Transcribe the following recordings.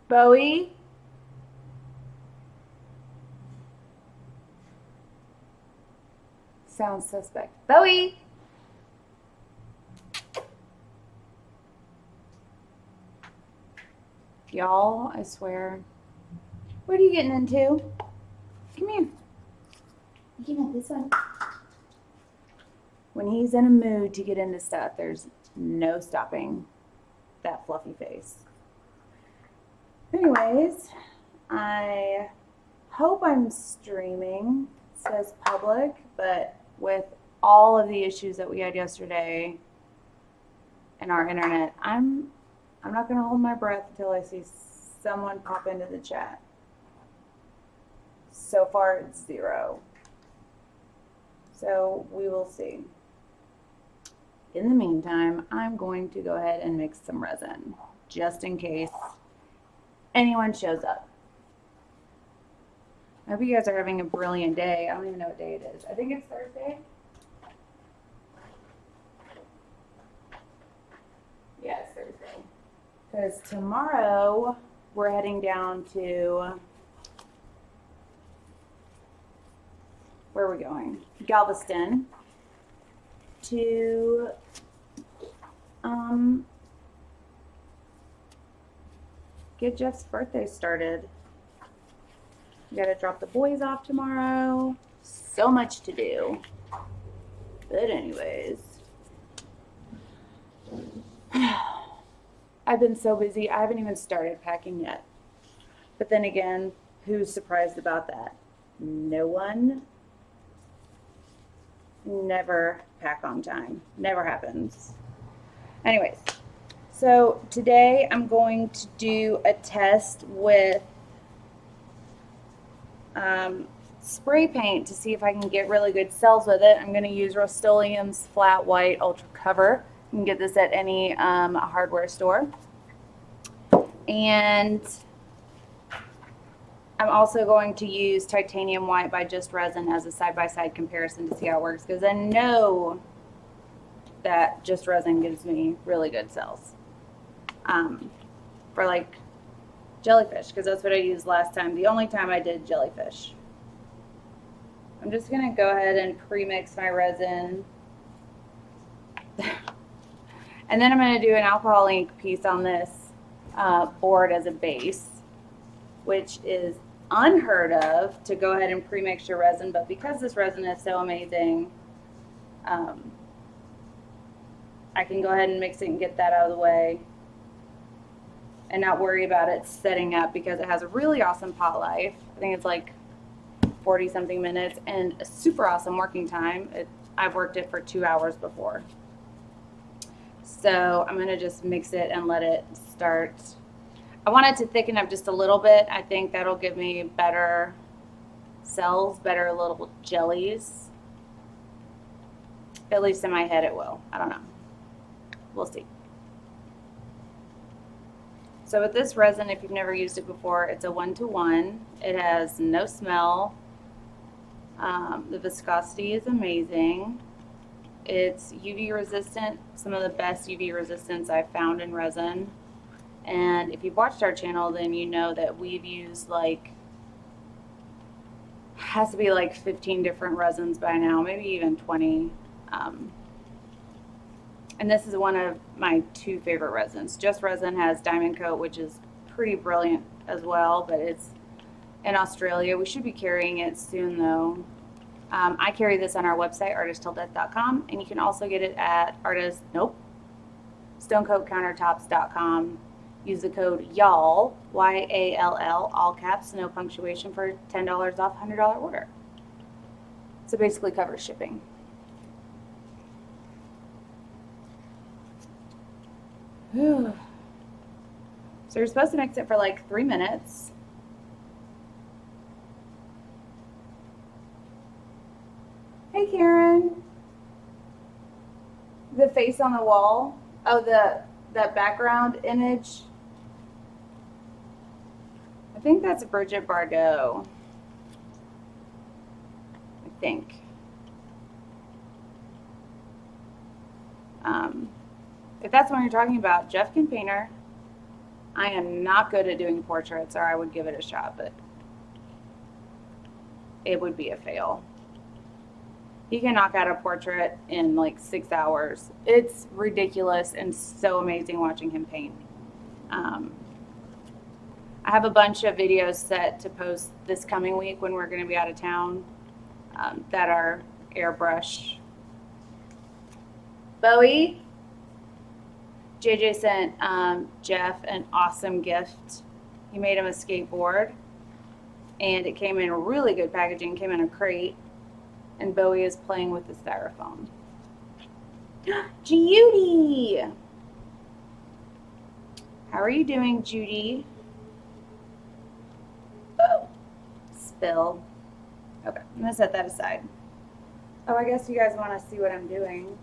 Bowie? Sounds suspect. Bowie! Y'all, I swear. What are you getting into? Come here. You can have this one. When he's in a mood to get into stuff, there's no stopping that fluffy face. Anyways, I hope I'm streaming. It says public, but with all of the issues that we had yesterday in our internet, I'm not gonna hold my breath until I see someone pop into the chat. So far it's 0. So we will see. In the meantime, I'm going to go ahead and mix some resin just in case anyone shows up. I hope you guys are having a brilliant day. I don't even know what day it is. I think it's Thursday. Yeah, it's Thursday. Because tomorrow we're heading down to, where are we going? Galveston to get Jeff's birthday started. We gotta drop the boys off tomorrow. So much to do. But anyways, I've been so busy. I haven't even started packing yet. But then again, who's surprised about that? No one. Never pack on time. Never happens. Anyways, so today I'm going to do a test with spray paint to see if I can get really good cells with it. I'm going to use Rust-Oleum's Flat White Ultra Cover. You can get this at any hardware store. And I'm also going to use Titanium White by Just Resin as a side-by-side comparison to see how it works, because I know that Just Resin gives me really good cells for like Jellyfish, because that's what I used last time. The only time I did Jellyfish. I'm just going to go ahead and pre-mix my resin. And then I'm going to do an alcohol ink piece on this board as a base, which is unheard of to go ahead and pre-mix your resin, but because this resin is so amazing, I can go ahead and mix it and get that out of the way and not worry about it setting up, because it has a really awesome pot life. I think it's like 40 something minutes and a super awesome working time. I've worked it for 2 hours before. So I'm going to just mix it and let it start. I want it to thicken up just a little bit. I think that'll give me better cells, better little jellies. At least in my head it will. I don't know. We'll see. So with this resin, if you've never used it before, it's a 1-to-1. It has no smell. The viscosity is amazing. It's UV resistant, some of the best UV resistance I've found in resin. And if you've watched our channel, then you know that we've used has to be like 15 different resins by now, maybe even 20. And this is one of my 2 favorite resins. Just Resin has Diamond Coat, which is pretty brilliant as well, but it's in Australia. We should be carrying it soon though. I carry this on our website, artisttilldeath.com, and you can also get it at stonecoatcountertops.com. Use the code YALL, Y-A-L-L, all caps, no punctuation, for $10 off $100 order. So basically covers shipping. So you're supposed to mix it for like 3 minutes. Hey Karen. The face on the wall. Oh, that background image. I think that's Bridget Bardot. I think. If that's what you're talking about, Jeff can paint her. I am not good at doing portraits, or I would give it a shot, but it would be a fail. He can knock out a portrait in like 6 hours. It's ridiculous and so amazing watching him paint. Um, I have a bunch of videos set to post this coming week when we're going to be out of town that are airbrush. Bowie, JJ sent Jeff an awesome gift. He made him a skateboard, and it came in really good packaging. Came in a crate, and Bowie is playing with the styrofoam. Judy, how are you doing, Judy? Oh, spill. Okay, I'm gonna set that aside. Oh, I guess you guys want to see what I'm doing.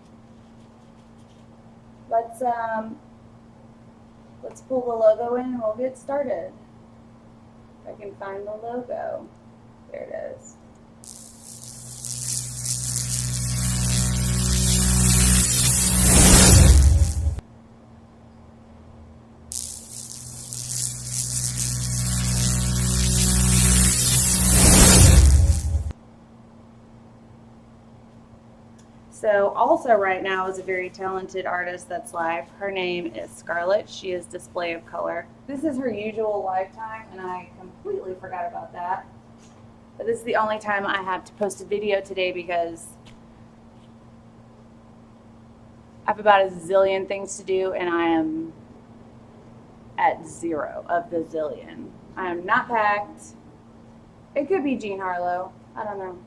Let's pull the logo in and we'll get started. If I can find the logo. There it is. So also right now is a very talented artist that's live. Her name is Scarlett. She is Display of Color. This is her usual live time, and I completely forgot about that. But this is the only time I have to post a video today because I have about a zillion things to do, and I am at 0 of the zillion. I am not packed. It could be Jean Harlow. I don't know.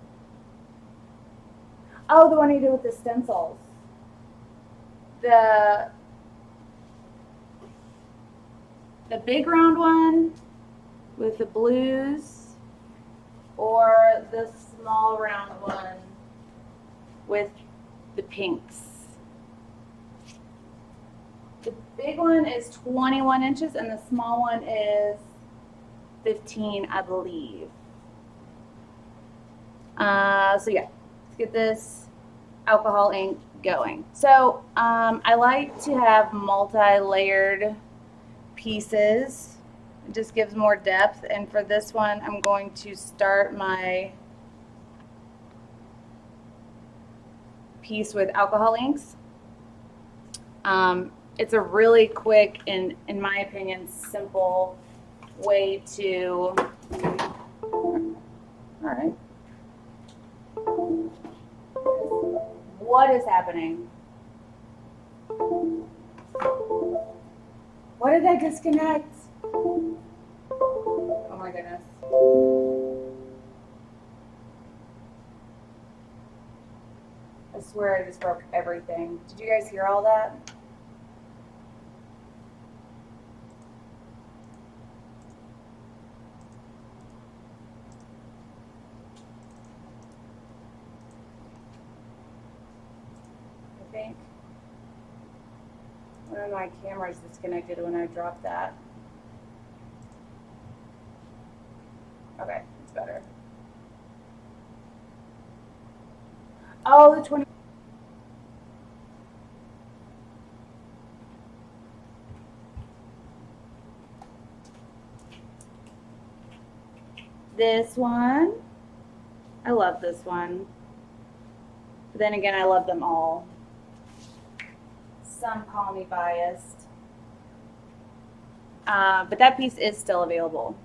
Oh, the one he did with the stencils. The big round one with the blues, or the small round one with the pinks. The big one is 21 inches and the small one is 15, I believe. So yeah, let's get this alcohol ink going. So I like to have multi-layered pieces. It just gives more depth. And for this one, I'm going to start my piece with alcohol inks. It's a really quick and, in my opinion, simple way to, all right. What is happening? What did I disconnect? Oh my goodness. I swear I just broke everything. Did you guys hear all that? I think one of my cameras disconnected when I dropped that. Okay, it's better. Oh, the 20. This one. I love this one. But then again, I love them all. Some call me biased. But that piece is still available.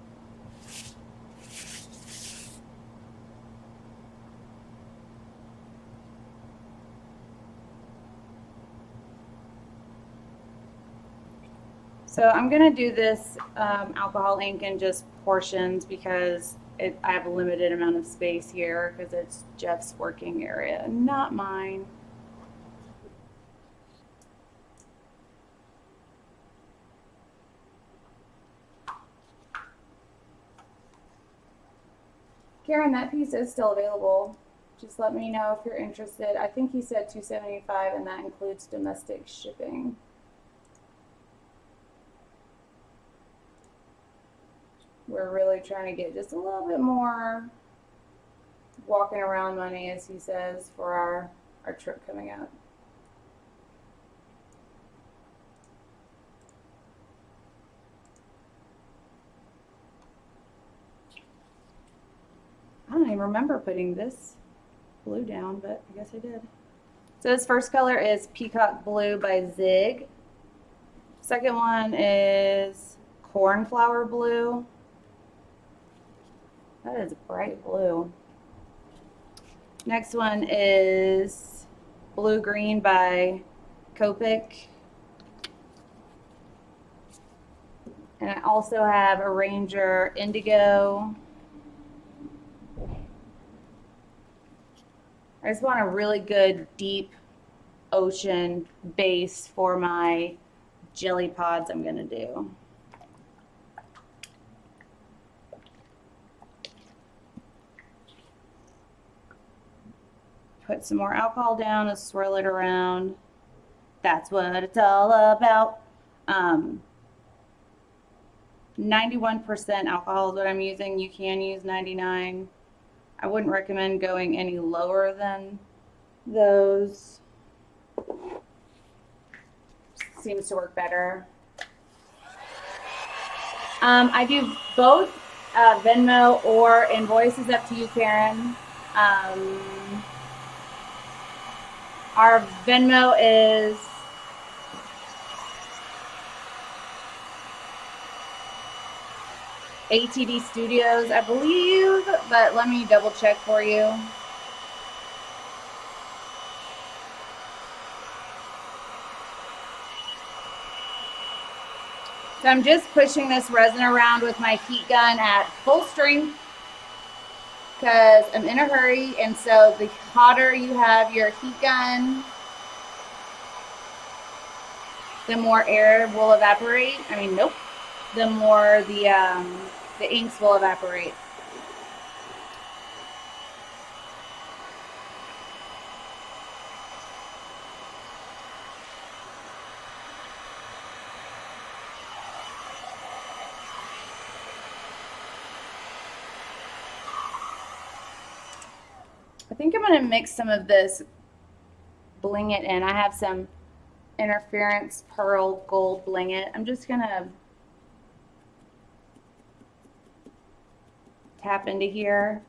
So I'm going to do this alcohol ink in just portions because I have a limited amount of space here because it's Jeff's working area, not mine. Karen, that piece is still available. Just let me know if you're interested. I think he said $275 and that includes domestic shipping. We're really trying to get just a little bit more walking around money, as he says, for our trip coming up. even remember putting this blue down, but I guess I did. So this first color is Peacock Blue by Zig. Second one is Cornflower Blue. That is bright blue. Next one is Blue Green by Copic. And I also have a Ranger Indigo. I just want a really good deep ocean base for my jelly pods I'm gonna do. Put some more alcohol down and swirl it around. That's what it's all about. 91% alcohol is what I'm using. You can use 99. I wouldn't recommend going any lower than those. Seems to work better. I do both Venmo or invoice. Is up to you, Karen. Our Venmo is ATD Studios, I believe, but let me double check for you. So I'm just pushing this resin around with my heat gun at full strength because I'm in a hurry, and so the hotter you have your heat gun, the more air will evaporate. I mean, nope. The more the inks will evaporate. I think I'm going to mix some of this, bling it in. I have some interference pearl gold bling it. I'm just going to tap into here.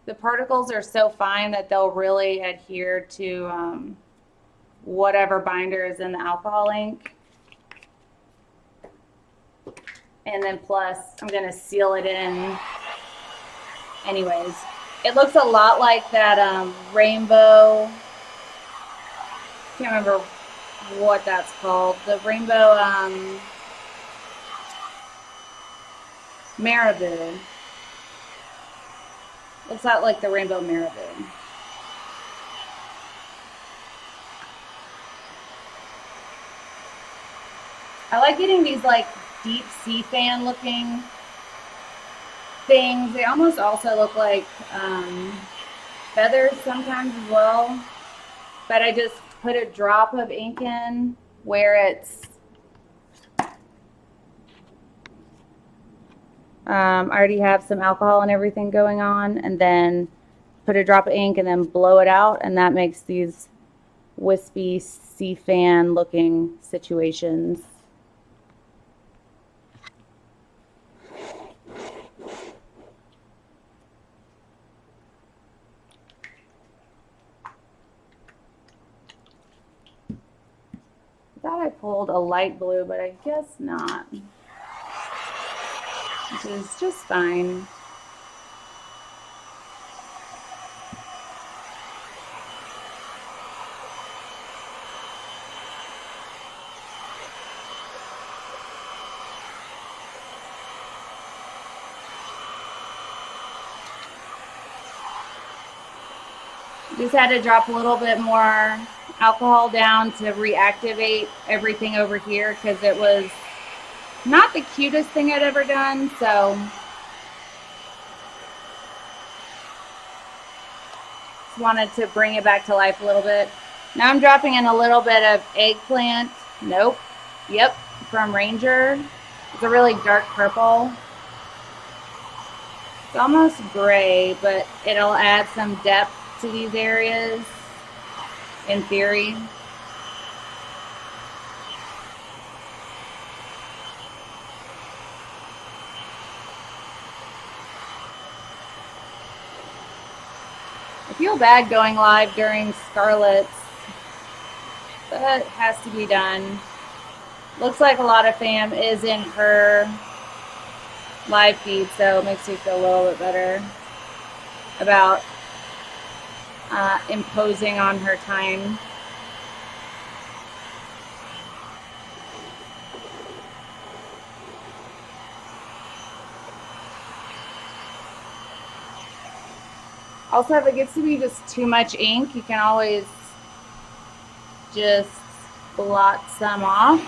The particles are so fine that they'll really adhere to whatever binder is in the alcohol ink. And then plus, I'm going to seal it in anyways. It looks a lot like that rainbow, can't remember what that's called, the rainbow marabou. Looks out like the rainbow marabou. I like getting these like deep sea fan looking things. They almost also look like feathers sometimes as well. But I just put a drop of ink in where it's I already have some alcohol and everything going on, and then put a drop of ink and then blow it out, and that makes these wispy sea fan looking situations. I thought I pulled a light blue, but I guess not. Which is just fine. Just had to drop a little bit more alcohol down to reactivate everything over here because it was not the cutest thing I'd ever done, so just wanted to bring it back to life a little bit. Now I'm dropping in a little bit of eggplant. Nope. Yep, from Ranger. It's a really dark purple. It's almost gray, but it'll add some depth to these areas, in theory. feel bad going live during Scarlett's, but it has to be done. Looks like a lot of fam is in her live feed, so it makes me feel a little bit better about imposing on her time. Also, if it gets to be just too much ink, you can always just blot some off.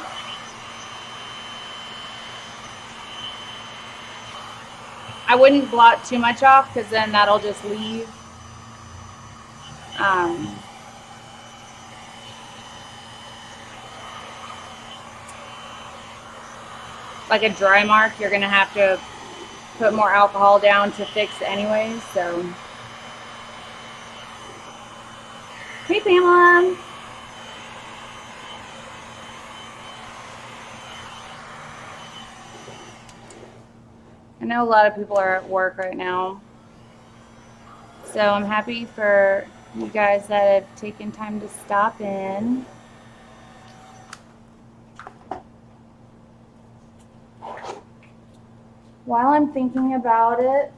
I wouldn't blot too much off because then that'll just leave. Like a dry mark, you're gonna have to put more alcohol down to fix anyways, so. Hey, Pamela. I know a lot of people are at work right now, so I'm happy for you guys that have taken time to stop in. While I'm thinking about it,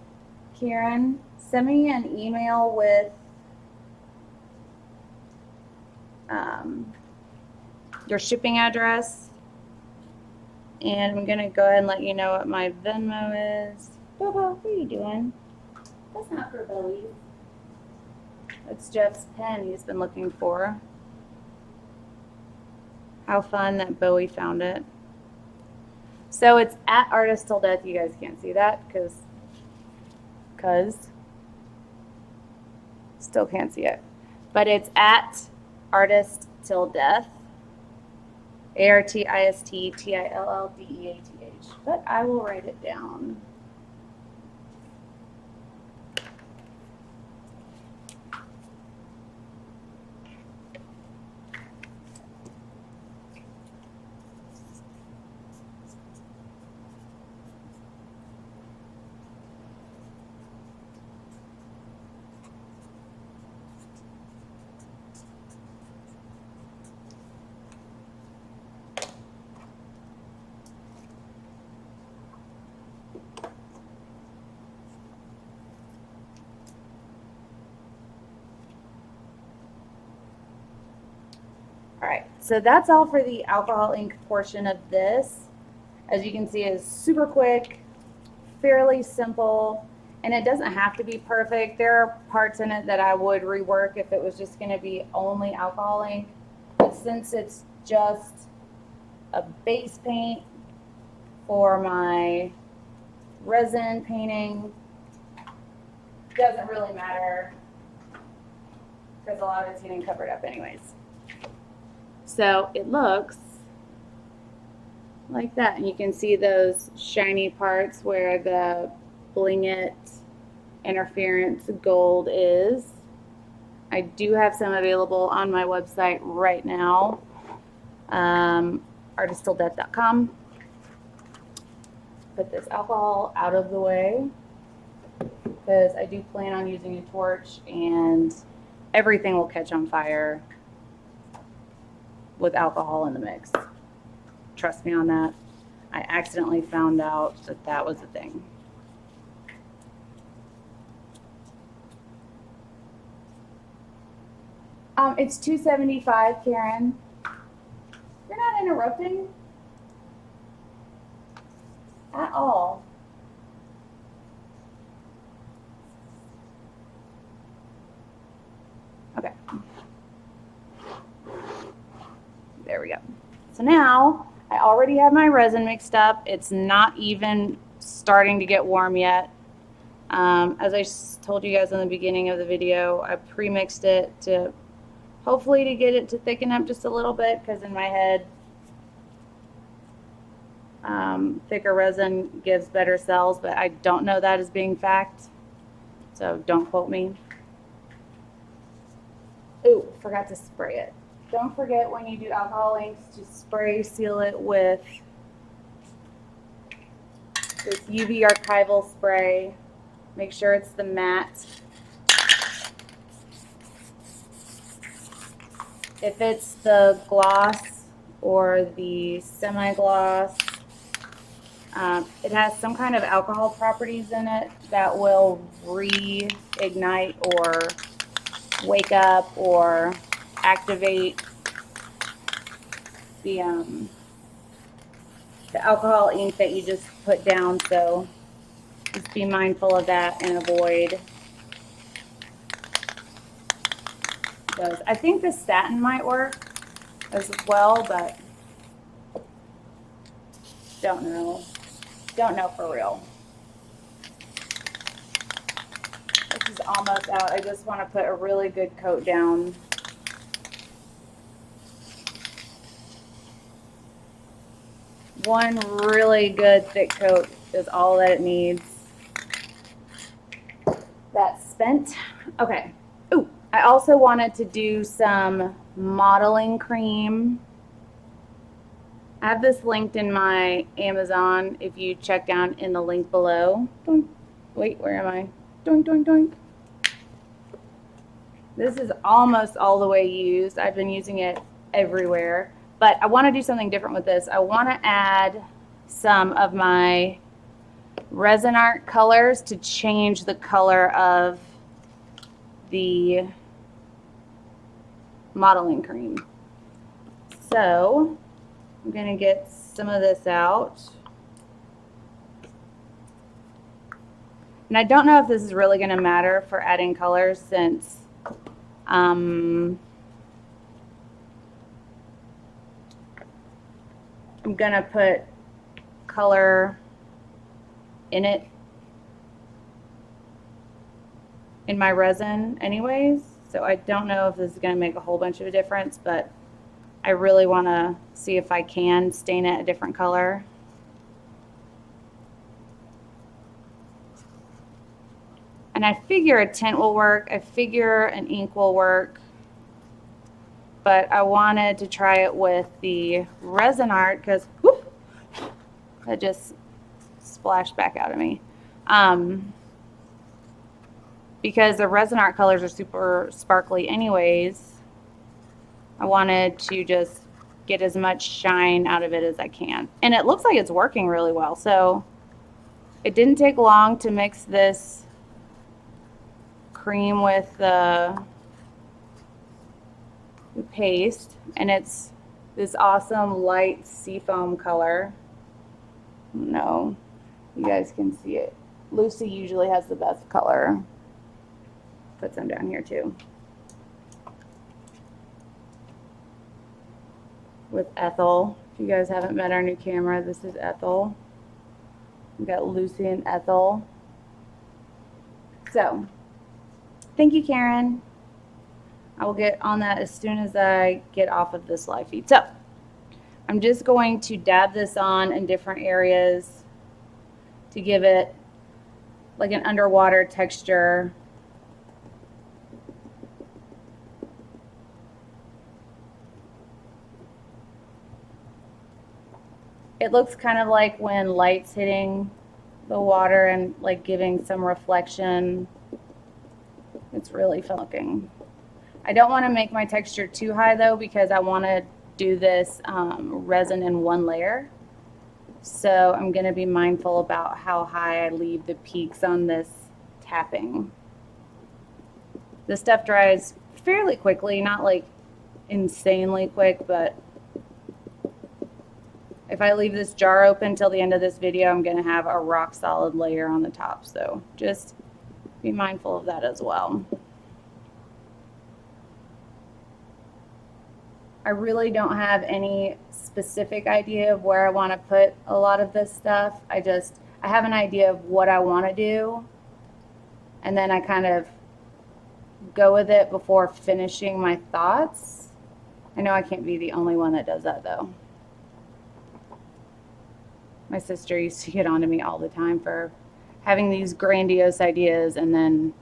Karen, send me an email with your shipping address, and I'm gonna go ahead and let you know what my Venmo is. Bobo, what are you doing? That's not for Bowie. That's Jeff's pen he's been looking for. How fun that Bowie found it. So it's at Artist Till Death. You guys can't see that because still can't see it. But it's at Artist Till Death. ARTISTTILLDEATH. But I will write it down. All right, so that's all for the alcohol ink portion of this. As you can see, it's super quick, fairly simple, and it doesn't have to be perfect. There are parts in it that I would rework if it was just going to be only alcohol ink. But since it's just a base paint for my resin painting, doesn't really matter because a lot of it's getting covered up anyways. So it looks like that, and you can see those shiny parts where the Bling It interference gold is. I do have some available on my website right now, artisttilldeath.com. Put this alcohol out of the way because I do plan on using a torch and everything will catch on fire with alcohol in the mix. Trust me on that. I accidentally found out that that was a thing. It's $2.75, Karen. You're not interrupting at all. Okay. There we go. So now I already have my resin mixed up. It's not even starting to get warm yet. As I told you guys in the beginning of the video, I pre-mixed it to hopefully to get it to thicken up just a little bit, because in my head, thicker resin gives better cells, but I don't know that as being fact, so don't quote me. Ooh, forgot to spray it. Don't forget when you do alcohol inks to spray seal it with this UV archival spray. Make sure it's the matte. if it's the gloss or the semi-gloss, it has some kind of alcohol properties in it that will reignite or wake up or activate the alcohol ink that you just put down. So just be mindful of that and avoid those. I think the satin might work as well, but don't know. Don't know for real. This is almost out. I just want to put a really good coat down. One really good thick coat is all that it needs. That's spent. Okay. Ooh, I also wanted to do some modeling cream. I have this linked in my Amazon if you check down in the link below. Doink. Wait, where am I? Doink, doink, doink. This is almost all the way used. I've been using it everywhere. But I want to do something different with this. I want to add some of my resin art colors to change the color of the modeling cream. So I'm going to get some of this out. And I don't know if this is really going to matter for adding colors since I'm going to put color in it in my resin anyways. So I don't know if this is going to make a whole bunch of a difference, but I really want to see if I can stain it a different color. And I figure a tint will work. I figure an ink will work. But I wanted to try it with the resin art because that just splashed back out of me. Because the resin art colors are super sparkly anyways, I wanted to just get as much shine out of it as I can. And it looks like it's working really well. So it didn't take long to mix this cream with the paste, and it's this awesome light seafoam color. No, you guys can see it. Lucy usually has the best color. Put some down here too. With Ethel. If you guys haven't met our new camera, this is Ethel. We've got Lucy and Ethel. So, thank you, Karen. I will get on that as soon as I get off of this live feed. So, I'm just going to dab this on in different areas to give it like an underwater texture. It looks kind of like when light's hitting the water and like giving some reflection. It's really fun looking. I don't want to make my texture too high though because I want to do this resin in one layer. So I'm going to be mindful about how high I leave the peaks on this tapping. This stuff dries fairly quickly, not like insanely quick, but if I leave this jar open till the end of this video, I'm going to have a rock solid layer on the top. So just be mindful of that as well. I really don't have any specific idea of where I want to put a lot of this stuff. I have an idea of what I want to do, and then I kind of go with it before finishing my thoughts. I know I can't be the only one that does that though. My sister used to get on to me all the time for having these grandiose ideas and then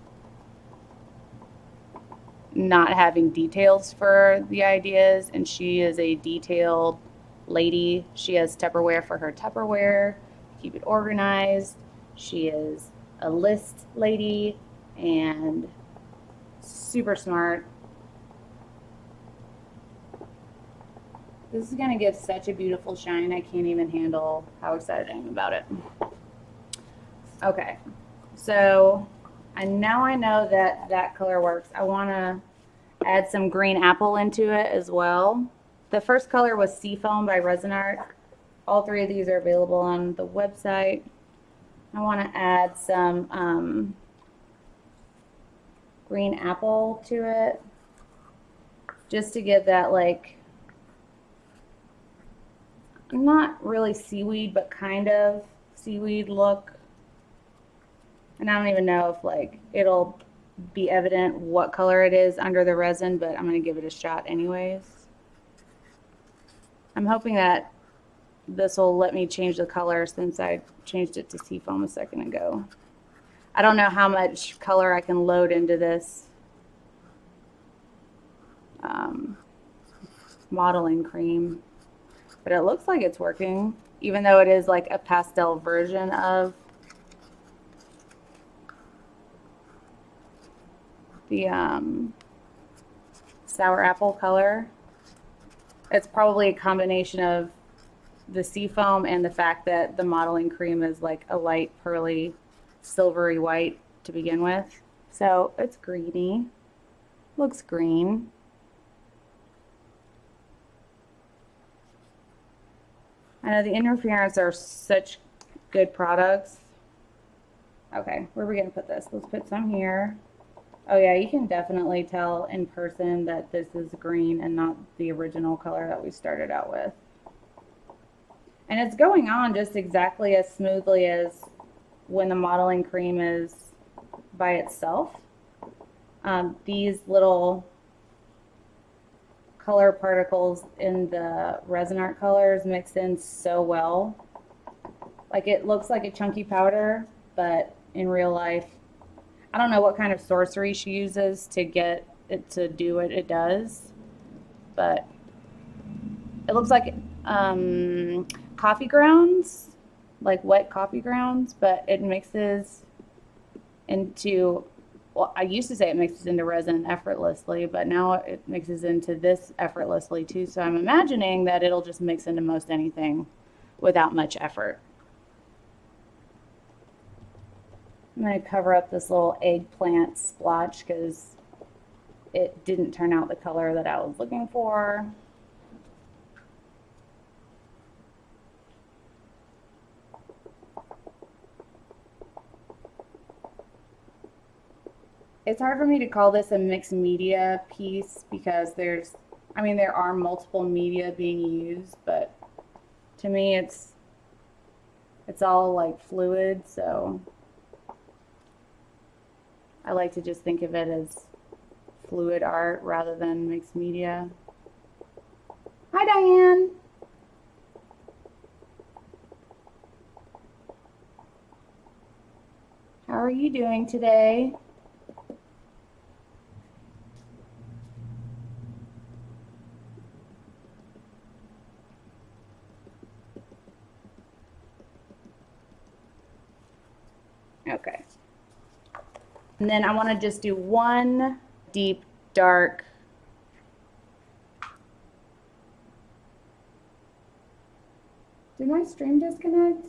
not having details for the ideas. And she is a detailed lady. She has Tupperware for her Tupperware, keep it organized. She is a list lady and super smart. This is gonna give such a beautiful shine. I can't even handle how excited I am about it. Okay, so now I know that that color works. I wanna add some green apple into it as well. The first color was Seafoam by Resin Art. All three of these are available on the website. I want to add some green apple to it just to give that, like, not really seaweed, but kind of seaweed look. And I don't even know if, like, it'll be evident what color it is under the resin, but I'm going to give it a shot anyways. I'm hoping that this will let me change the color since I changed it to Seafoam a second ago. I don't know how much color I can load into this modeling cream, but it looks like it's working, even though it is like a pastel version of the sour apple color. It's probably a combination of the Seafoam and the fact that the modeling cream is like a light pearly silvery white to begin with. So it's greeny, looks green. I know the Interference are such good products. Okay, where are we gonna put this? Let's put some here. Oh yeah, you can definitely tell in person that this is green and not the original color that we started out with. And it's going on just exactly as smoothly as when the modeling cream is by itself. These little color particles in the Resin Art colors mix in so well. Like, it looks like a chunky powder, but in real life, I don't know what kind of sorcery she uses to get it to do what it does, but it looks like coffee grounds, like wet coffee grounds, but it mixes into, well, I used to say it mixes into resin effortlessly, but now it mixes into this effortlessly too. So I'm imagining that it'll just mix into most anything without much effort. I'm going to cover up this little eggplant splotch because it didn't turn out the color that I was looking for. It's hard for me to call this a mixed media piece because there are multiple media being used, but to me it's all like fluid, so I like to just think of it as fluid art rather than mixed media. Hi, Diane. How are you doing today? Okay. And then I want to just do one deep, dark. Did my stream disconnect?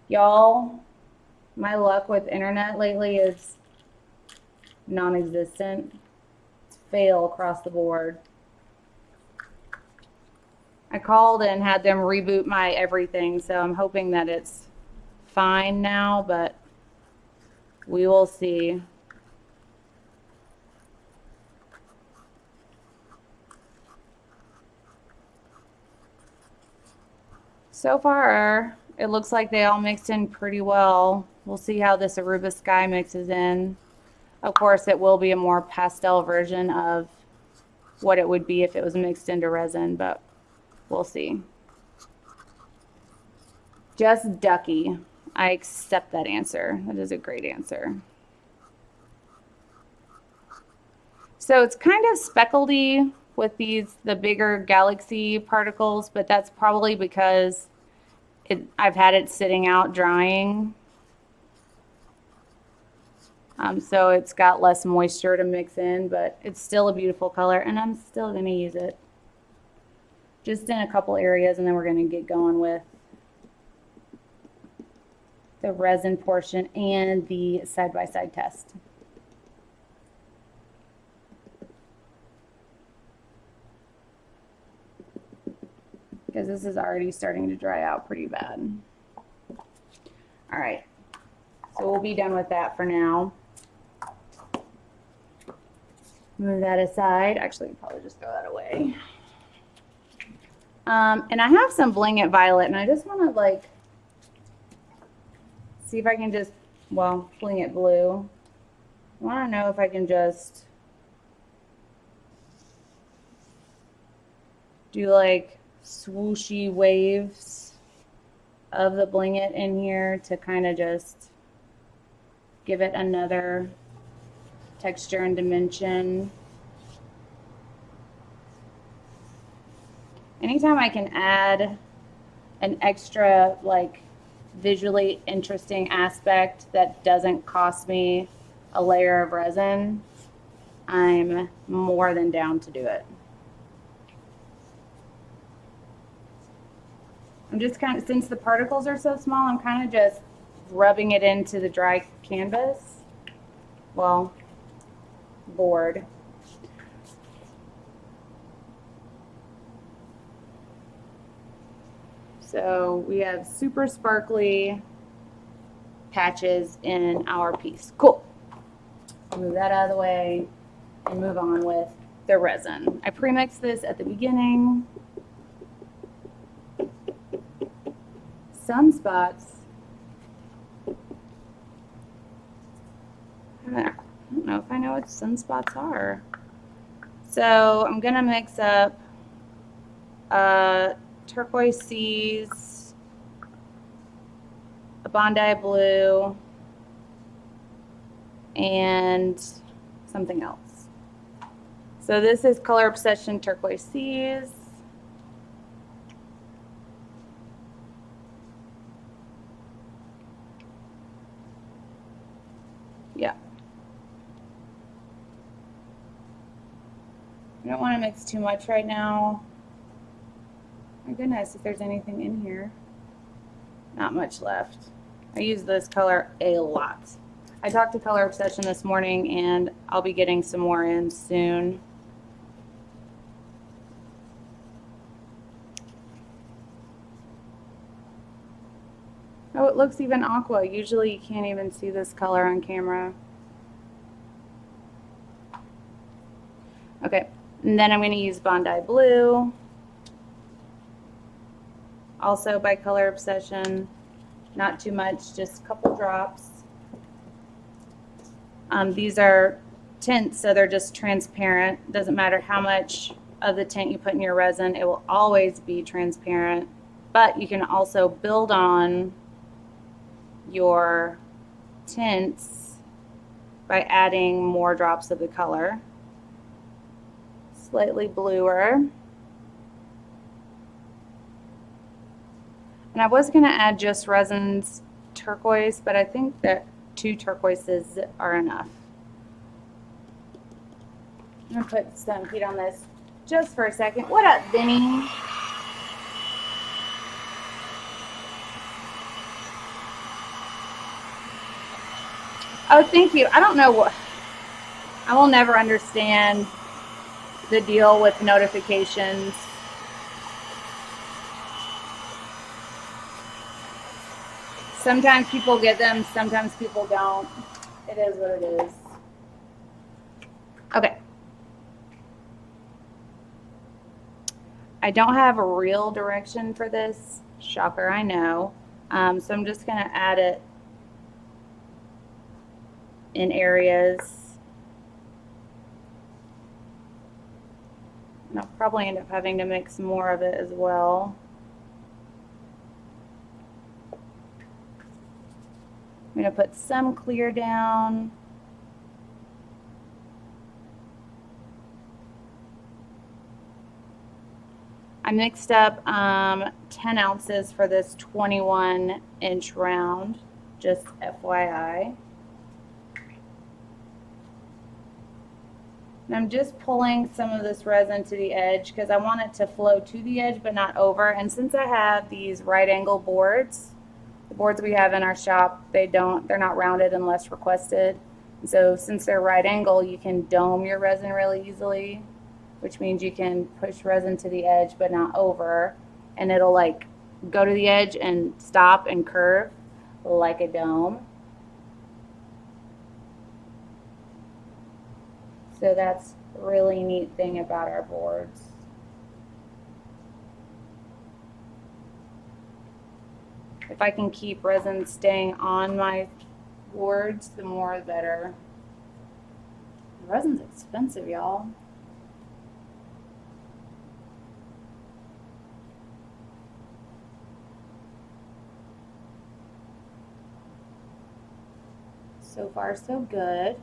Y'all, my luck with internet lately is non-existent. It's fail across the board. I called and had them reboot my everything, so I'm hoping that it's fine now, but we will see. So far, it looks like they all mixed in pretty well. We'll see how this Aruba Sky mixes in. Of course, it will be a more pastel version of what it would be if it was mixed into resin, but we'll see. Just Ducky. I accept that answer. That is a great answer. So it's kind of speckledy with the bigger galaxy particles, but that's probably because I've had it sitting out drying. So it's got less moisture to mix in, but it's still a beautiful color, and I'm still going to use it. just in a couple areas, and then we're going to get going with the resin portion and the side-by-side test. Because this is already starting to dry out pretty bad. All right, so we'll be done with that for now. Move that aside. Actually, I'll probably just throw that away. And I have some Bling It Violet, and I just want to like see if I can just, well, Bling It Blue. I want to know if I can just do like swooshy waves of the Bling It in here to kind of just give it another texture and dimension. Anytime I can add an extra like visually interesting aspect that doesn't cost me a layer of resin, I'm more than down to do it. I'm just kind of, since the particles are so small, I'm kind of just rubbing it into the dry canvas, well, board. So we have super sparkly patches in our piece. Cool. I'll move that out of the way and move on with the resin. I pre-mixed this at the beginning. Sunspots. I don't know if I know what sunspots are. So I'm gonna mix up turquoise seas, a Bondi blue, and something else. So this is Color Obsession Turquoise Seas. Yeah. I don't want to mix too much right now. My goodness, if there's anything in here. Not much left. I use this color a lot. I talked to Color Obsession this morning, and I'll be getting some more in soon. Oh, it looks even aqua. Usually you can't even see this color on camera. Okay, and then I'm going to use Bondi Blue. Also by Color Obsession. Not too much, just a couple drops. These are tints, so they're just transparent. Doesn't matter how much of the tint you put in your resin, it will always be transparent. But you can also build on your tints by adding more drops of the color. Slightly bluer. And I was going to add just Resin's turquoise, but I think that 2 turquoises are enough. I'm going to put some heat on this just for a second. What up, Vinny? Oh, thank you. I don't know what, I will never understand the deal with notifications. Sometimes people get them, sometimes people don't. It is what it is. Okay. I don't have a real direction for this. Shocker, I know. So I'm just going to add it in areas. And I'll probably end up having to mix more of it as well. I'm going to put some clear down. I mixed up 10 ounces for this 21-inch round, just FYI. And I'm just pulling some of this resin to the edge because I want it to flow to the edge but not over. And since I have these right angle boards, the boards we have in our shop, they're not rounded unless requested. And so since they're right angle, you can dome your resin really easily, which means you can push resin to the edge but not over, and it'll like go to the edge and stop and curve like a dome. So that's a really neat thing about our boards. If I can keep resin staying on my boards, the more the better. Resin's expensive, y'all. So far, so good.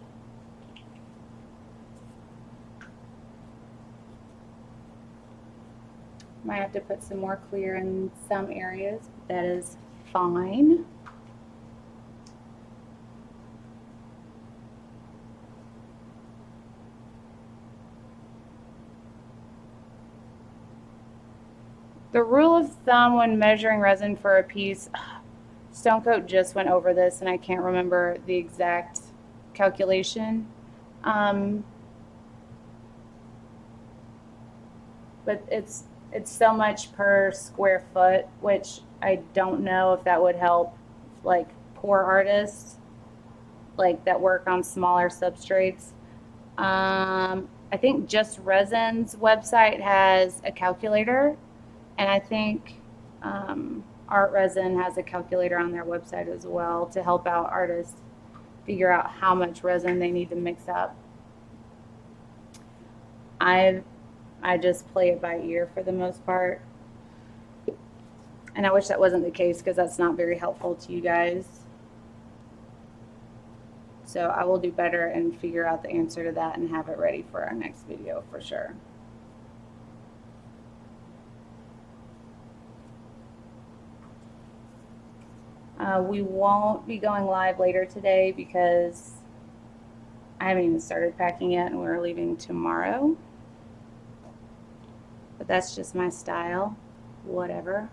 Might have to put some more clear in some areas, but that is fine. The rule of thumb when measuring resin for a piece, Stone Coat just went over this and I can't remember the exact calculation. But it's so much per square foot, which I don't know if that would help like poor artists like that work on smaller substrates. I think Just Resin's website has a calculator, and I think Art Resin has a calculator on their website as well to help out artists figure out how much resin they need to mix up. I just play it by ear for the most part. And I wish that wasn't the case because that's not very helpful to you guys. So I will do better and figure out the answer to that and have it ready for our next video for sure. We won't be going live later today because I haven't even started packing yet and we're leaving tomorrow. But that's just my style, whatever.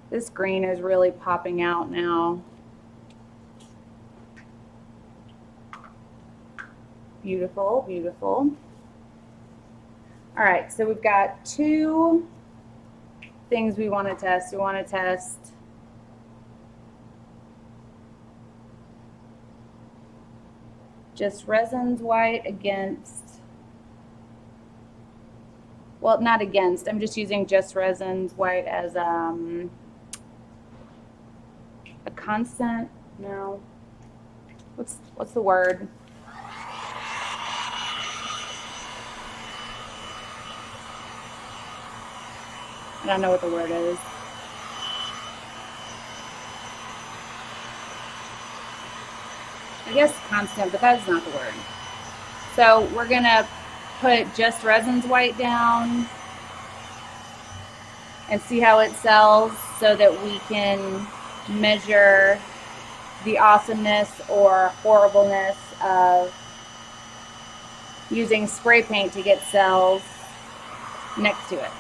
This green is really popping out now. Beautiful, beautiful. All right, so we've got two things we want to test. We want to test Just Resin's white against, well, not against, I'm just using Just Resin's white as a constant, no, what's the word? I don't know what the word is. I guess constant, but that's not the word. So we're gonna put Just Resin's white down and see how it sells so that we can measure the awesomeness or horribleness of using spray paint to get cells next to it.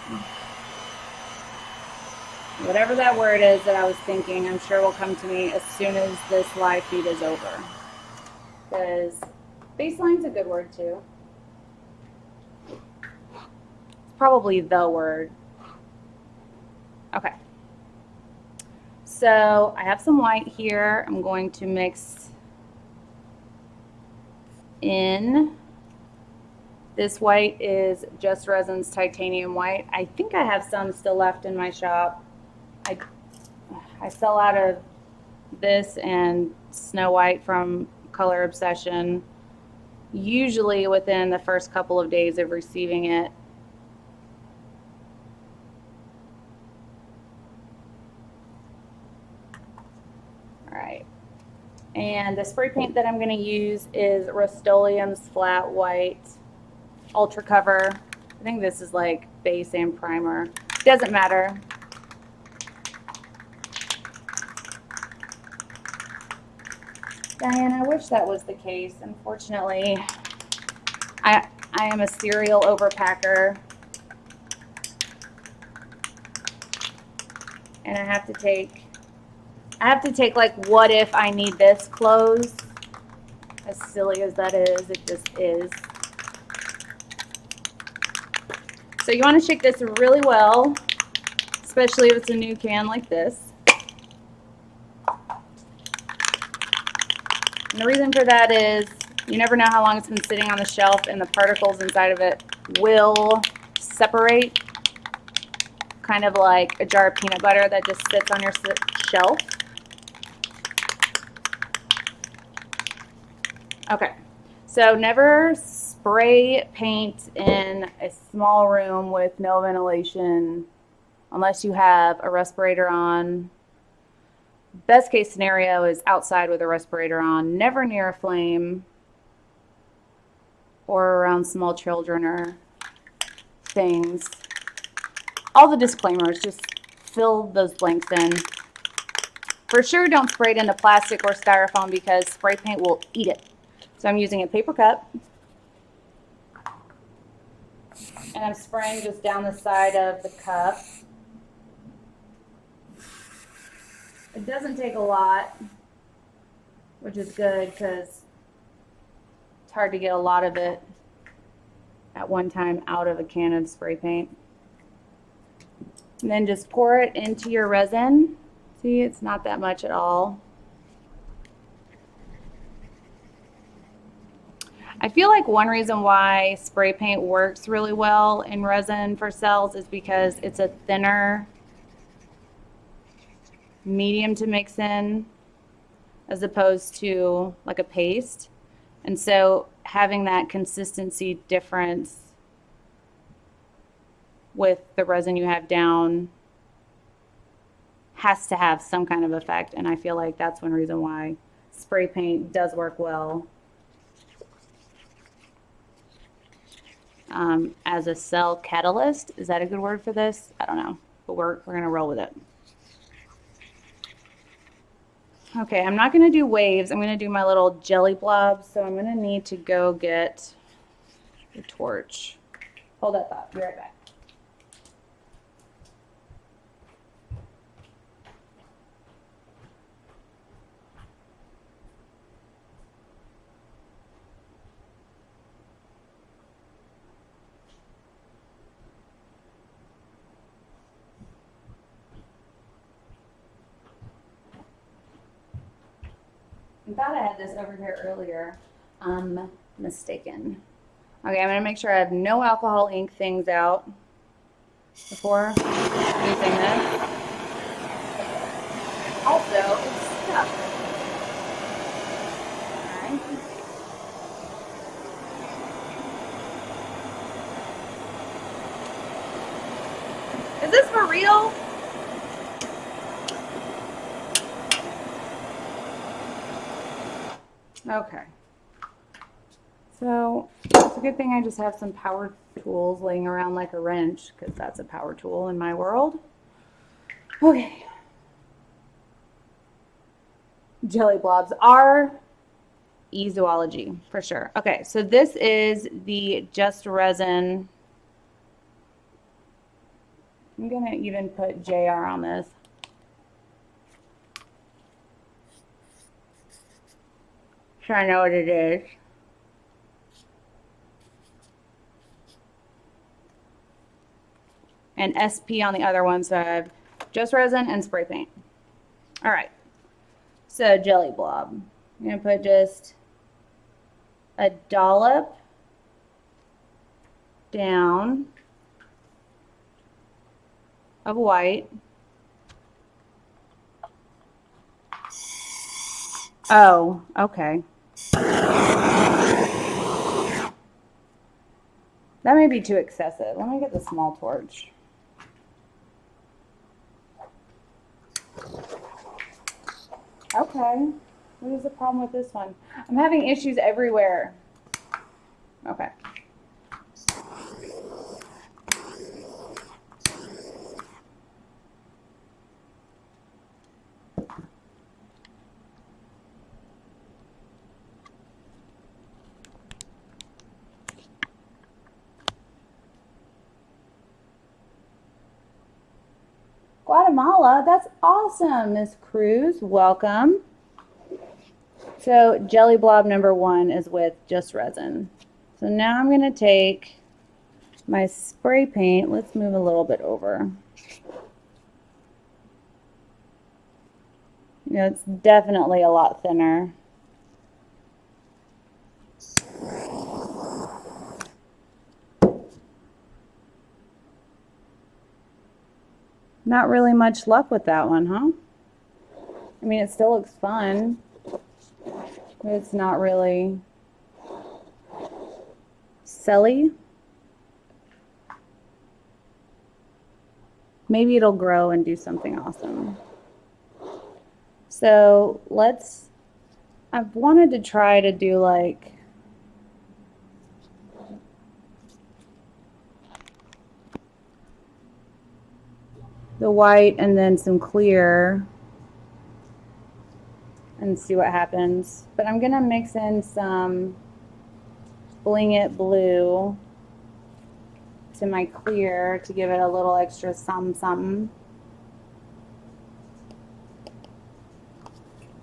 Whatever that word is that I was thinking, I'm sure will come to me as soon as this live feed is over. Because baseline's a good word too. It's probably the word. Okay. So I have some white here. I'm going to mix in. This white is Just Resin's titanium white. I think I have some still left in my shop. I sell out of this and Snow White from Color Obsession usually within the first couple of days of receiving it. All right, and the spray paint that I'm going to use is Rust-Oleum's Flat White Ultra Cover. I think this is like base and primer. Doesn't matter. Diane, I wish that was the case. Unfortunately, I am a serial overpacker. And I have to take like, what if I need this clothes? As silly as that is, it just is. So you want to shake this really well, especially if it's a new can like this. And the reason for that is you never know how long it's been sitting on the shelf, and the particles inside of it will separate, kind of like a jar of peanut butter that just sits on your shelf. Okay, so never spray paint in a small room with no ventilation unless you have a respirator on. Best case scenario is outside with a respirator on, never near a flame or around small children or things. All the disclaimers, just fill those blanks in. For sure, don't spray it into plastic or styrofoam because spray paint will eat it. So I'm using a paper cup, and I'm spraying just down the side of the cup. It doesn't take a lot, which is good because it's hard to get a lot of it at one time out of a can of spray paint. And then just pour it into your resin. See, it's not that much at all. I feel like one reason why spray paint works really well in resin for cells is because it's a thinner medium to mix in as opposed to like a paste. And so having that consistency difference with the resin you have down has to have some kind of effect. And I feel like that's one reason why spray paint does work well as a cell catalyst. Is that a good word for this? I don't know, but we're gonna roll with it. Okay, I'm not gonna do waves. I'm gonna do my little jelly blobs. So I'm gonna need to go get the torch. Hold that thought, be right back. I thought I had this over here earlier. I'm mistaken. Okay, I'm gonna make sure I have no alcohol ink things out before using this. Also, it's stuck. Alright. Is this for real? Okay. So it's a good thing I just have some power tools laying around like a wrench, because that's a power tool in my world. Okay. Jelly blobs are zoology for sure. Okay, so this is the Just Resin. I'm gonna even put JR on this. So I know what it is. And SP on the other one, so I have Just Resin and spray paint. All right, so jelly blob. I'm gonna put just a dollop down of white. Oh, okay. That may be too excessive. Let me get the small torch. Okay. What is the problem with this one? I'm having issues everywhere. Okay. Guatemala. That's awesome, Miss Cruz. Welcome. So jelly blob number 1 is with just resin. So now I'm going to take my spray paint. Let's move a little bit over. You know, it's definitely a lot thinner. Not really much luck with that one, huh? I mean, it still looks fun, but it's not really silly. Maybe it'll grow and do something awesome. So I've wanted to try to do like the white and then some clear and see what happens. But I'm gonna mix in some Bling It Blue to my clear to give it a little extra something.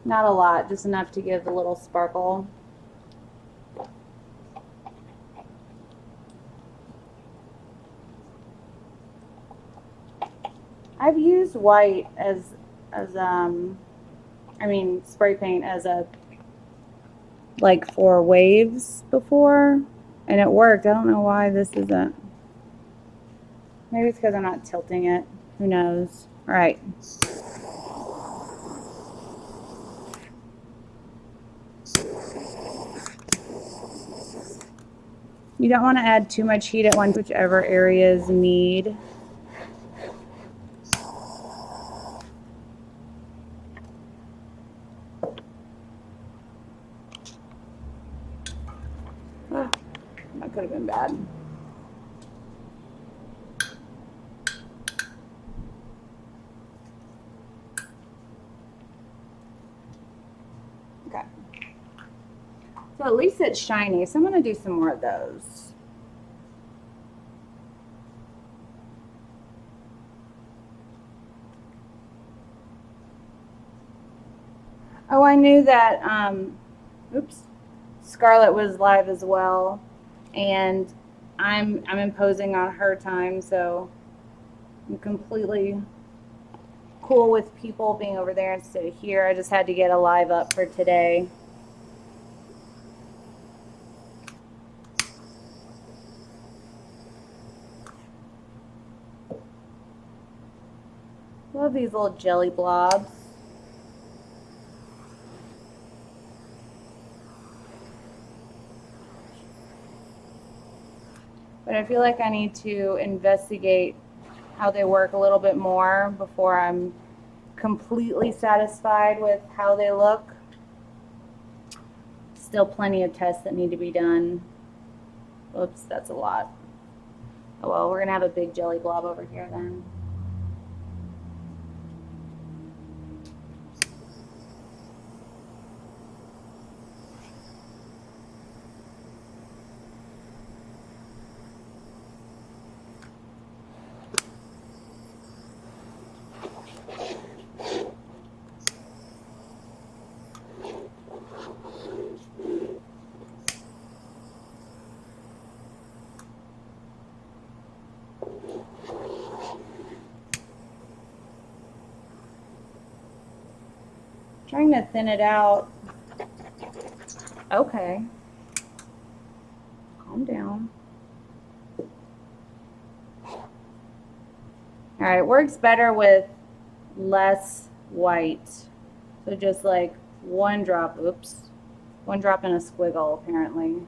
Not a lot, just enough to give a little sparkle. I've used white as spray paint as a like for waves before, and it worked. I don't know why this isn't. Maybe it's because I'm not tilting it. Who knows? All right. You don't want to add too much heat at once, whichever areas need. Ah, that could have been bad. Okay. So at least it's shiny, so I'm going to do some more of those. Oh, I knew that, Scarlett was live as well, and I'm imposing on her time, so I'm completely cool with people being over there instead of here. I just had to get a live up for today. Love these little jelly blobs. But I feel like I need to investigate how they work a little bit more before I'm completely satisfied with how they look. Still plenty of tests that need to be done. Oops, that's a lot. Oh well, we're gonna have a big jelly blob over here then. Trying to thin it out. Okay. Calm down. All right, works better with less white. So just like one drop, one drop in a squiggle apparently.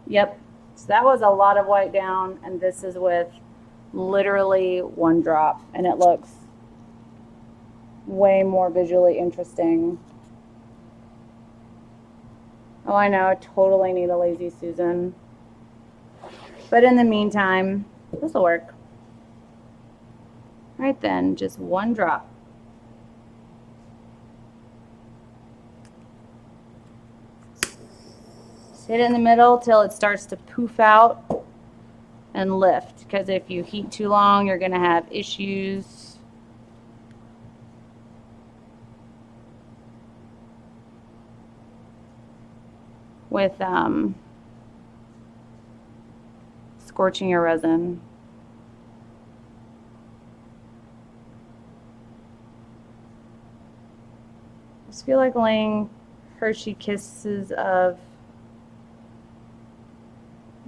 Yep, so that was a lot of white down, and this is with literally one drop, and it looks way more visually interesting. Oh, I know, I totally need a Lazy Susan. But in the meantime, this will work. Right then, just one drop. hit it in the middle till it starts to poof out and lift, because if you heat too long, you're going to have issues. With scorching your resin. I just feel like laying Hershey kisses of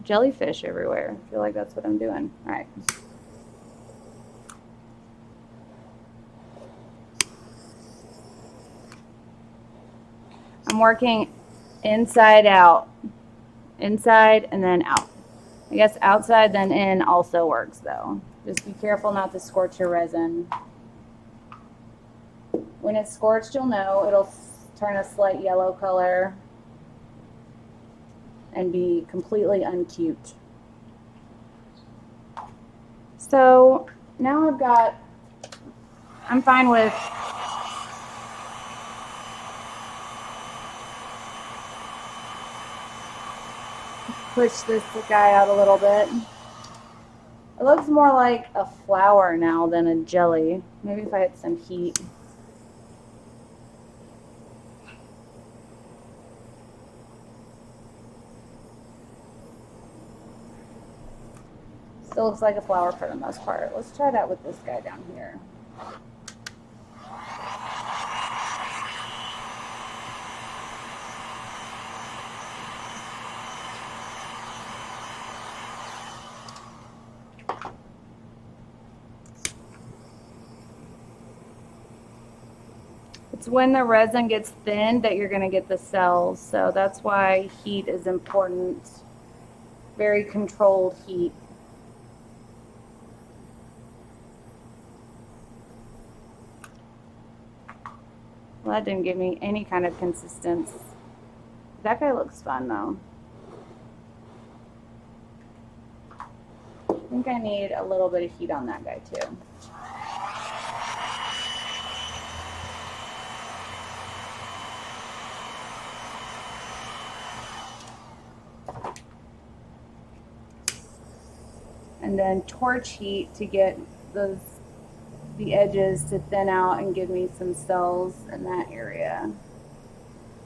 jellyfish everywhere. I feel like that's what I'm doing. All right. I'm working inside out. Inside and then out. I guess outside then in also works though. Just be careful not to scorch your resin. When it's scorched, you'll know it'll turn a slight yellow color and be completely uncute. So now I'm fine with push this guy out a little bit. It looks more like a flower now than a jelly. Maybe if I had some heat. Still looks like a flower for the most part. Let's try that with this guy down here. It's when the resin gets thin that you're going to get the cells. So that's why heat is important. Very controlled heat. Well, that didn't give me any kind of consistency. That guy looks fun though. I think I need a little bit of heat on that guy too. And then torch heat to get the edges to thin out and give me some cells in that area,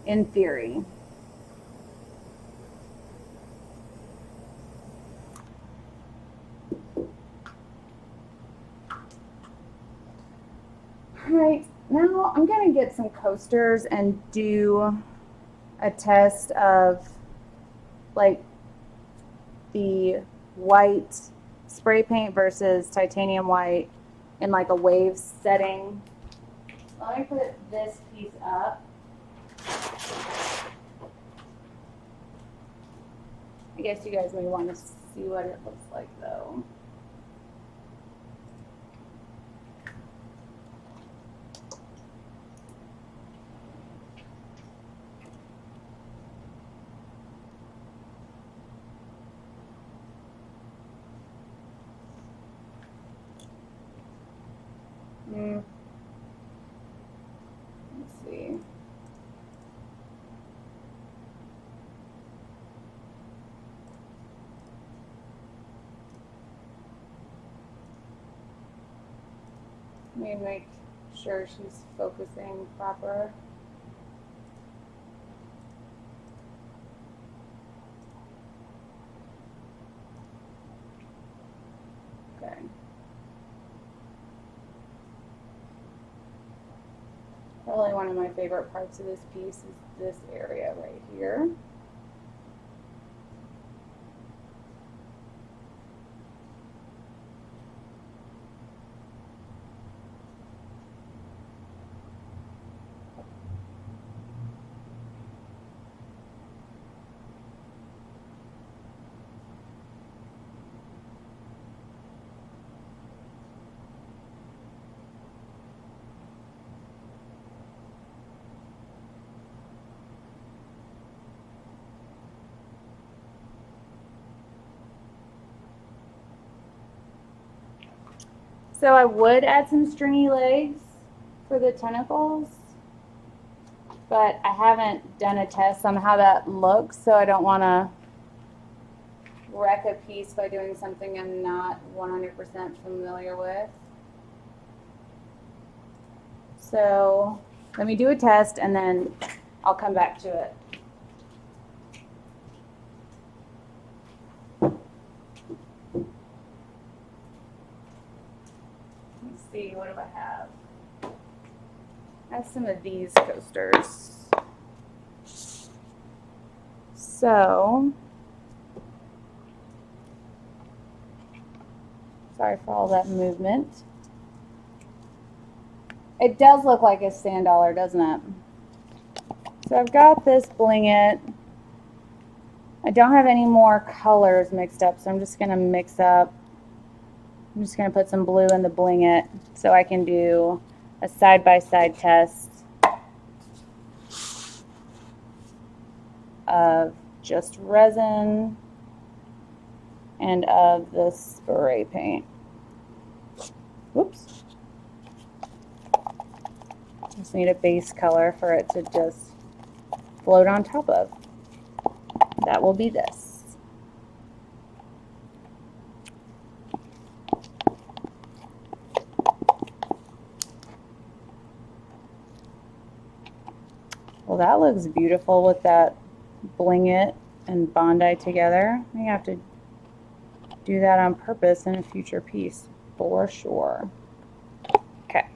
in theory. All right, now I'm gonna get some coasters and do a test of like the white spray paint versus titanium white in like a wave setting. Let me put this piece up. I guess you guys may want to see what it looks like though. Let's see. Let me make sure she's focusing proper. Okay. Probably one of my favorite parts of this piece is this area right here. So I would add some stringy legs for the tentacles. but I haven't done a test on how that looks, so I don't want to wreck a piece by doing something I'm not 100% familiar with. So let me do a test and then I'll come back to it. Let's see, what do I have? I have some of these coasters. So, sorry for all that movement. It does look like a sand dollar, doesn't it? So I've got this Bling It. I don't have any more colors mixed up, so I'm just going to mix up. I'm just going to put some blue in the Bling It so I can do a side-by-side test of just resin and of the spray paint. Whoops. Just need a base color for it to just float on top of. That will be this. Well, that looks beautiful with that Bling It and Bondi together. I have to do that on purpose in a future piece for sure. Okay.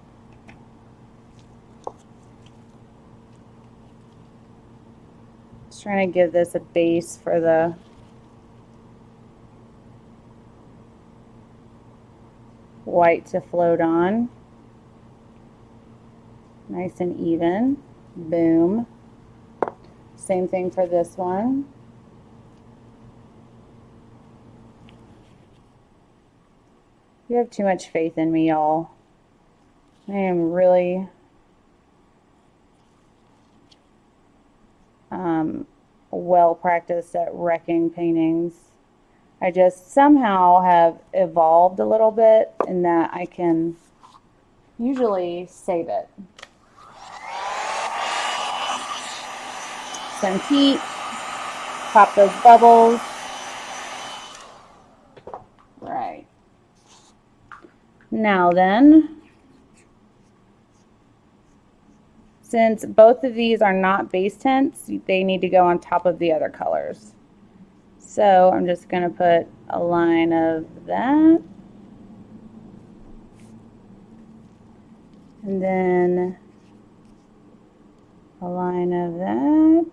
Just trying to give this a base for the white to float on. Nice and even. Boom. Same thing for this one. You have too much faith in me, y'all. I am really well practiced at wrecking paintings. I just somehow have evolved a little bit in that I can usually save it. Some heat, pop those bubbles. Right. Now then, since both of these are not base tints, they need to go on top of the other colors. So I'm just going to put a line of that. And then a line of that.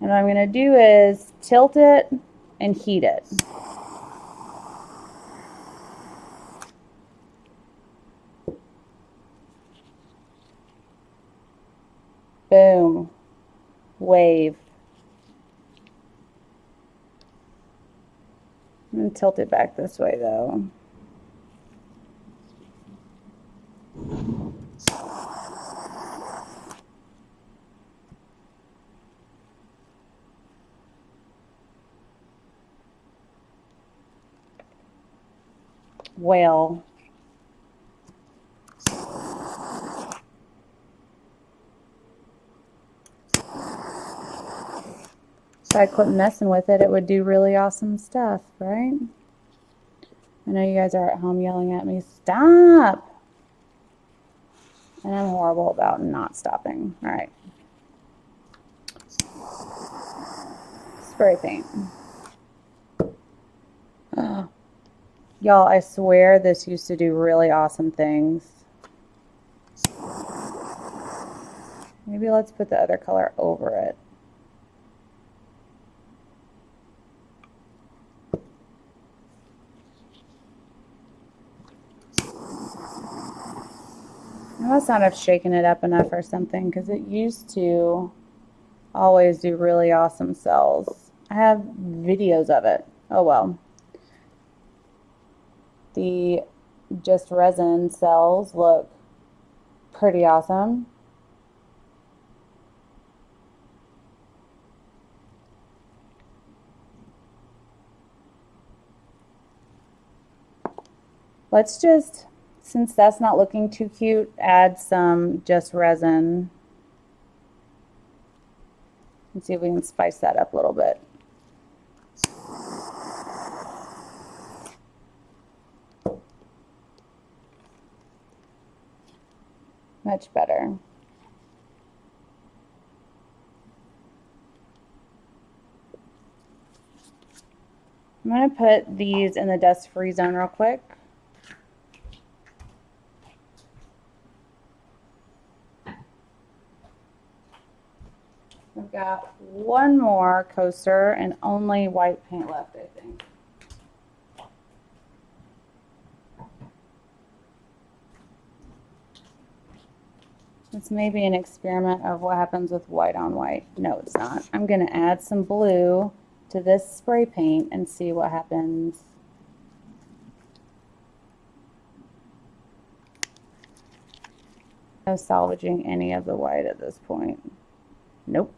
And what I'm going to do is tilt it and heat it. Boom. Wave. I'm going to tilt it back this way though. Whale. If I quit messing with it, it would do really awesome stuff, right? I know you guys are at home yelling at me, stop! And I'm horrible about not stopping. All right. Spray paint. Oh. Y'all, I swear this used to do really awesome things. Maybe let's put the other color over it. I must not have shaken it up enough or something because it used to always do really awesome cells. I have videos of it. Oh well. The just resin cells look pretty awesome. Let's Since that's not looking too cute, add some just resin. Let's see if we can spice that up a little bit. Much better. I'm going to put these in the dust-free zone real quick. We've got one more coaster and only white paint left, I think. This may be an experiment of what happens with white on white. No, it's not. I'm going to add some blue to this spray paint and see what happens. No salvaging any of the white at this point. Nope.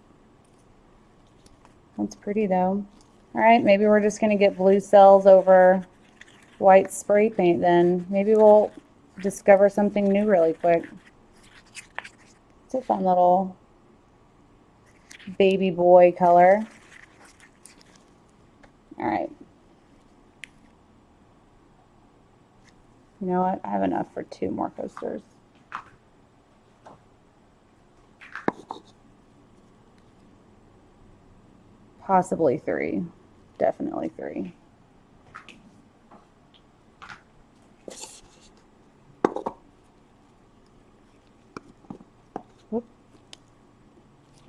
That's pretty though. All right, maybe we're just going to get blue cells over white spray paint then. Maybe we'll discover something new really quick. It's a fun little baby boy color. All right. You know what? I have enough for 2 more coasters. Possibly 3. Definitely 3. Whoop.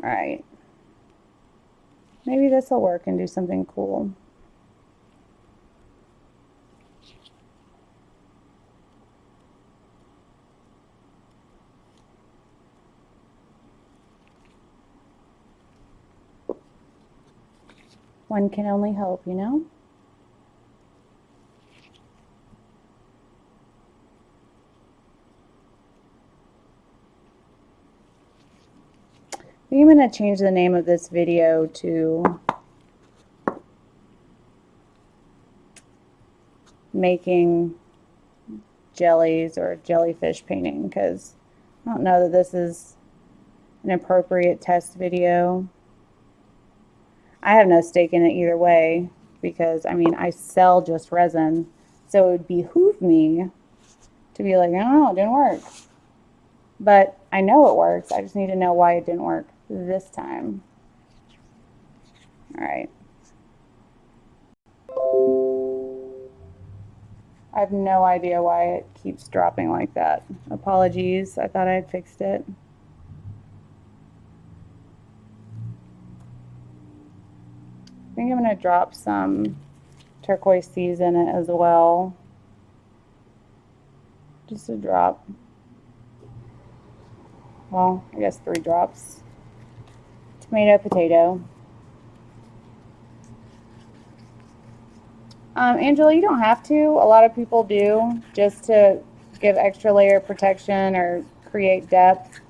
All right. Maybe this will work and do something cool. One can only hope, you know? I think I'm going to change the name of this video to making jellies or jellyfish painting, because I don't know that this is an appropriate test video. I have no stake in it either way, because I mean, I sell just resin, so it would behoove me to be like, I don't know, it didn't work. But I know it works. I just need to know why it didn't work this time. All right. I have no idea why it keeps dropping like that. Apologies. I thought I had fixed it. I think I'm going to drop some turquoise seas in it as well. Just a drop. Well, I guess 3 drops. Tomato, potato. Angela, you don't have to. A lot of people do, just to give extra layer of protection or create depth.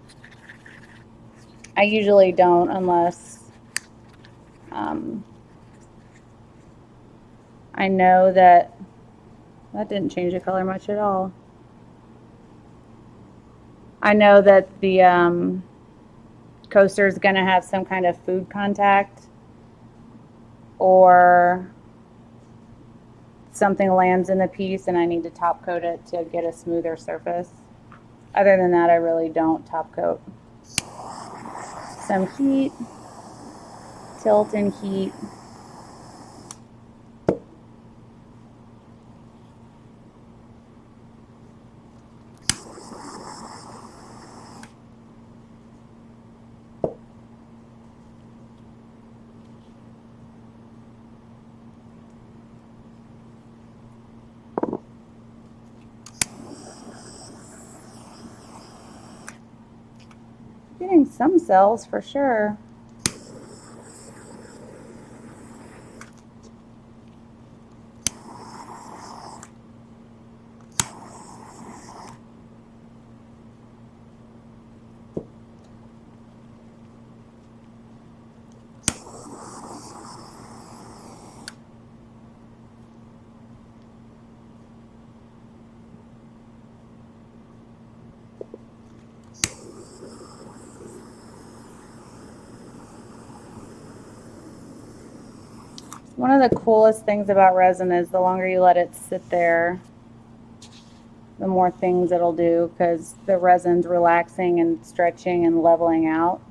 I usually don't unless I know that didn't change the color much at all. I know that the coaster is going to have some kind of food contact, or something lands in the piece and I need to top coat it to get a smoother surface. Other than that, I really don't top coat. Some heat, tilt and heat. Getting some cells for sure. One of the coolest things about resin is the longer you let it sit there, the more things it'll do, because the resin's relaxing and stretching and leveling out.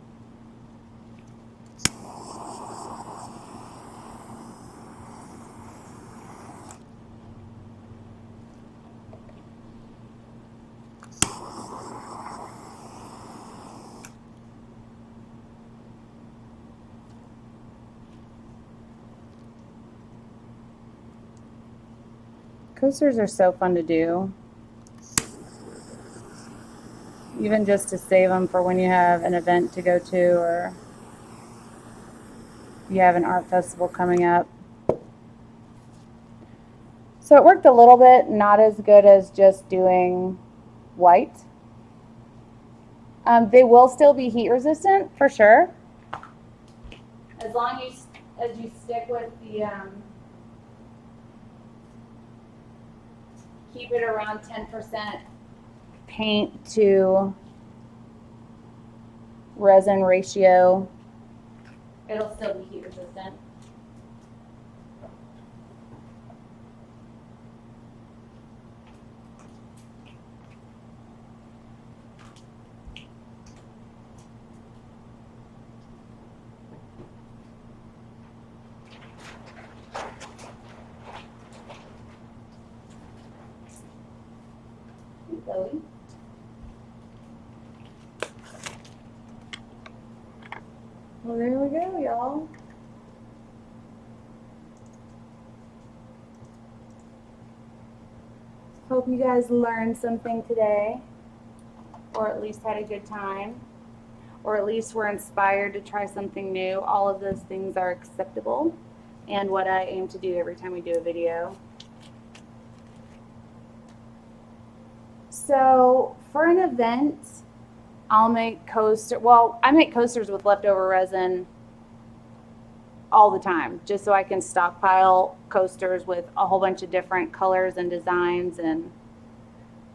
Coasters are so fun to do, even just to save them for when you have an event to go to, or you have an art festival coming up. So it worked a little bit, not as good as just doing white. They will still be heat resistant for sure, as long as you stick with the keep it around 10% paint to resin ratio. It'll still be heat resistant. Chloe. Well, there we go, y'all. Hope you guys learned something today, or at least had a good time, or at least were inspired to try something new. All of those things are acceptable, and what I aim to do every time we do a video. So for an event, I'll make I make coasters with leftover resin all the time, just so I can stockpile coasters with a whole bunch of different colors and designs and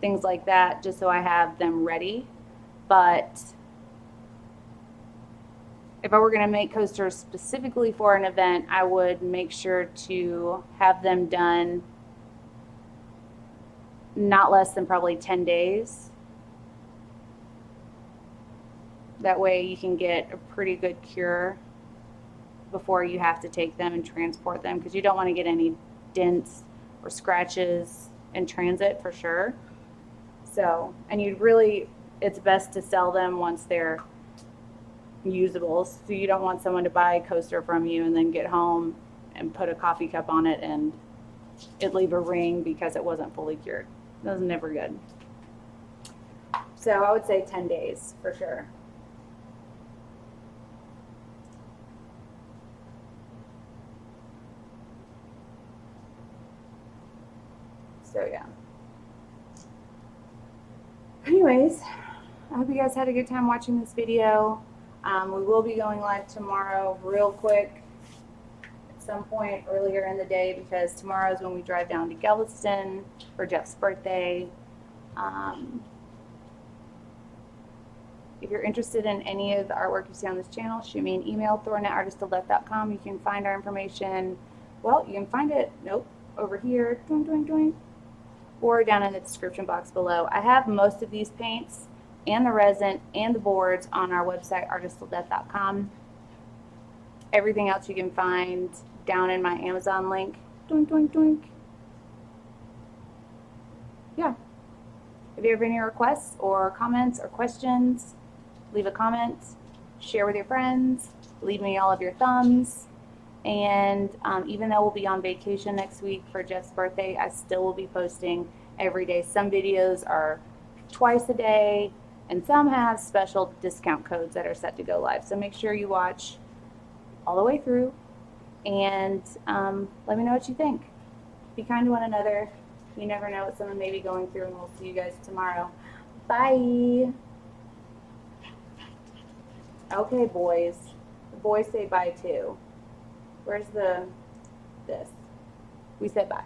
things like that, just so I have them ready. But if I were going to make coasters specifically for an event, I would make sure to have them done not less than probably 10 days. That way you can get a pretty good cure before you have to take them and transport them, because you don't want to get any dents or scratches in transit for sure. So, and it's best to sell them once they're usable. So you don't want someone to buy a coaster from you and then get home and put a coffee cup on it and it leave a ring because it wasn't fully cured. That was never good. So I would say 10 days for sure. So yeah. Anyways, I hope you guys had a good time watching this video. We will be going live tomorrow real quick at some point earlier in the day, because tomorrow is when we drive down to Galveston for Jeff's birthday. If you're interested in any of the artwork you see on this channel, shoot me an email, thorn@artistofdeath.com. You can find our information. Well, you can find it, over here, or down in the description box below. I have most of these paints and the resin and the boards on our website, artistofdeath.com. Everything else you can find down in my Amazon link. Yeah. If you have any requests or comments or questions, leave a comment, share with your friends, leave me all of your thumbs. And even though we'll be on vacation next week for Jeff's birthday, I still will be posting every day. Some videos are twice a day, and some have special discount codes that are set to go live. So make sure you watch all the way through, and let me know what you think. Be kind to one another. You never know what someone may be going through, and we'll see you guys tomorrow. Bye. Okay, boys. The boys say bye too. Where's this? We said bye.